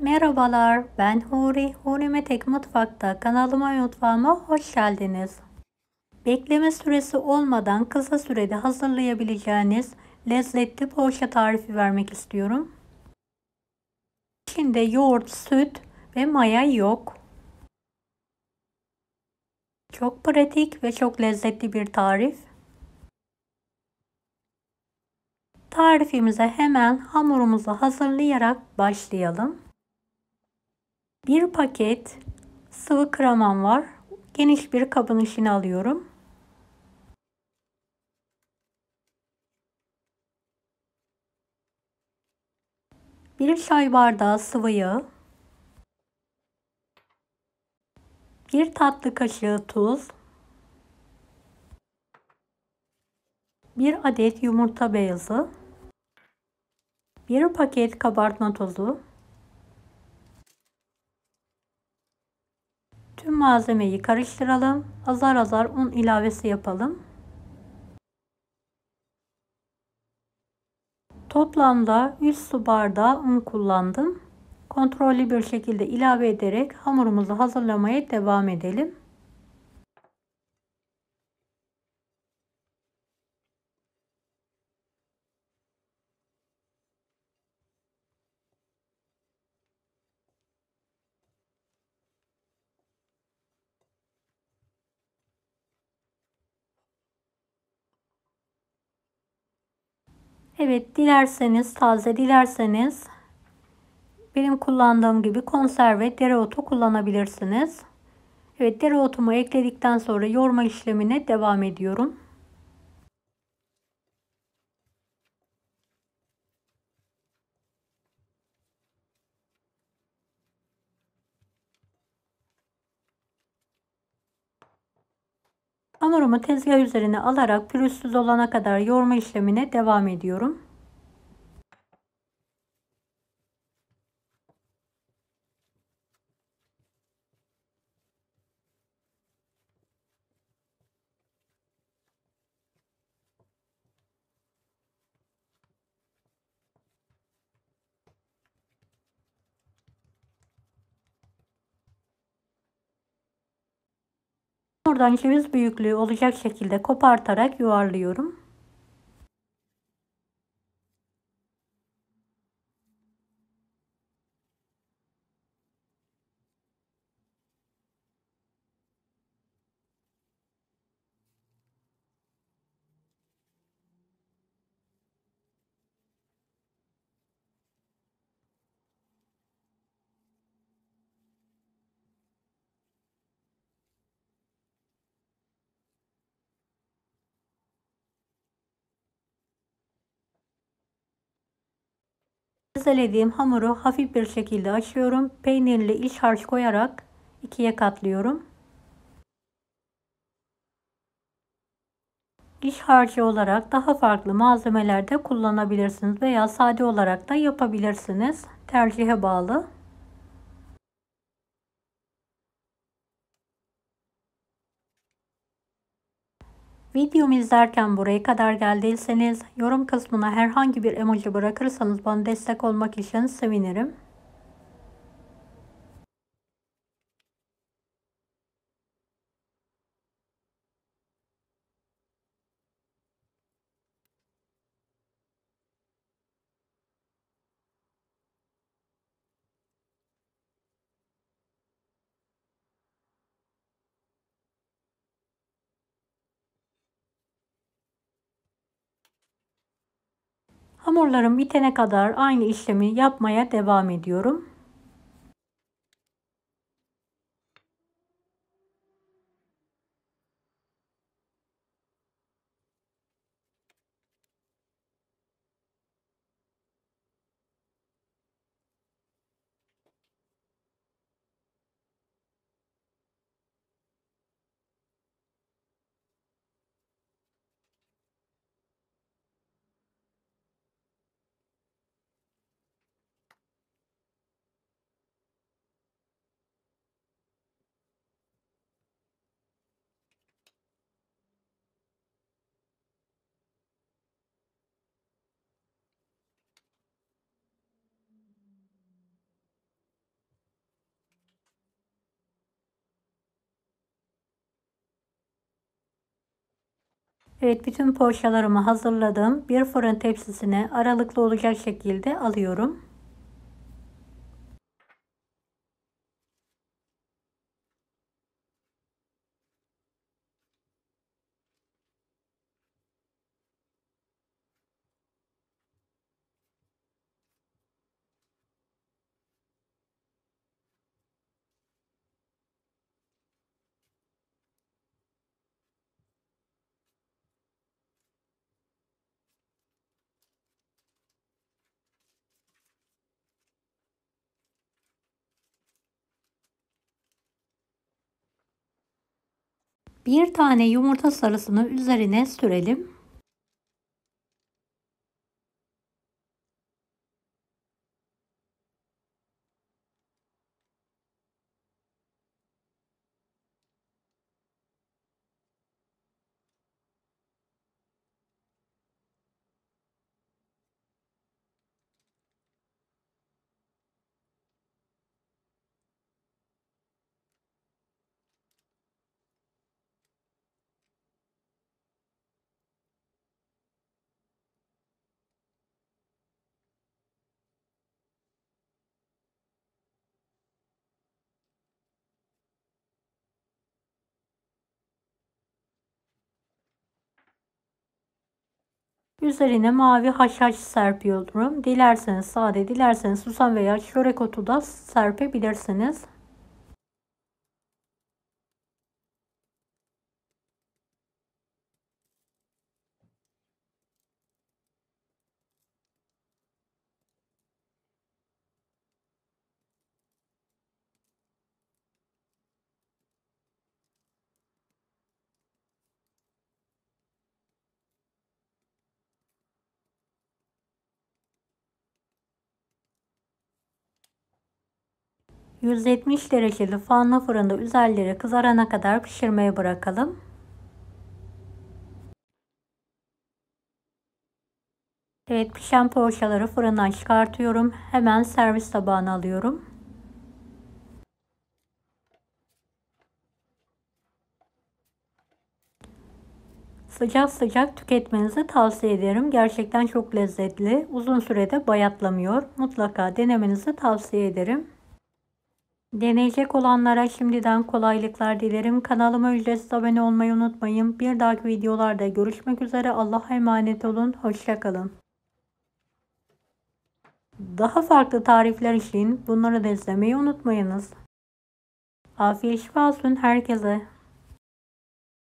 Merhabalar, ben Huri. Huri Metek Mutfak'ta kanalıma mutfağıma hoş geldiniz. Bekleme süresi olmadan kısa sürede hazırlayabileceğiniz lezzetli poğaça tarifi vermek istiyorum. İçinde yoğurt, süt ve maya yok. Çok pratik ve çok lezzetli bir tarif. Tarifimize hemen hamurumuzu hazırlayarak başlayalım. Bir paket sıvı kremam var. Geniş bir kabın içine alıyorum. 1 çay bardağı sıvı yağ, 1 tatlı kaşığı tuz, 1 adet yumurta beyazı, 1 paket kabartma tozu. Tüm malzemeyi karıştıralım. Azar azar un ilavesi yapalım. Toplamda 3 su bardağı un kullandım. Kontrollü bir şekilde ilave ederek hamurumuzu hazırlamaya devam edelim. Evet, dilerseniz taze, dilerseniz benim kullandığım gibi konserve dereotu kullanabilirsiniz. Evet, dereotumu ekledikten sonra yoğurma işlemine devam ediyorum. Hamurumu tezgah üzerine alarak pürüzsüz olana kadar yoğurma işlemine devam ediyorum. Hamurdan ceviz büyüklüğü olacak şekilde kopartarak yuvarlıyorum. Bezelediğim hamuru hafif bir şekilde açıyorum. Peynirli iç harç koyarak ikiye katlıyorum. İç harcı olarak daha farklı malzemeler de kullanabilirsiniz veya sade olarak da yapabilirsiniz. Tercihe bağlı. Videomu izlerken buraya kadar geldiyseniz yorum kısmına herhangi bir emoji bırakırsanız bana destek olmak için sevinirim. Hamurlarım bitene kadar aynı işlemi yapmaya devam ediyorum. Evet, bütün poğaçalarımı hazırladım. Bir fırın tepsisine aralıklı olacak şekilde alıyorum. Bir tane yumurta sarısını üzerine sürelim. Üzerine mavi haşhaş serpiyorum. Dilerseniz sade, dilerseniz susam veya çörek otu da serpebilirsiniz. ...170 dereceli fanlı fırında üzerleri kızarana kadar pişirmeye bırakalım. Evet, pişen poğaçaları fırından çıkartıyorum. Hemen servis tabağına alıyorum. Sıcak sıcak tüketmenizi tavsiye ederim. Gerçekten çok lezzetli. Uzun sürede bayatlamıyor. Mutlaka denemenizi tavsiye ederim. Deneyecek olanlara şimdiden kolaylıklar dilerim. Kanalıma ücretsiz abone olmayı unutmayın. Bir dahaki videolarda görüşmek üzere. Allah'a emanet olun. Hoşça kalın. Daha farklı tarifler için bunları da izlemeyi unutmayınız. Afiyet şifa olsun herkese.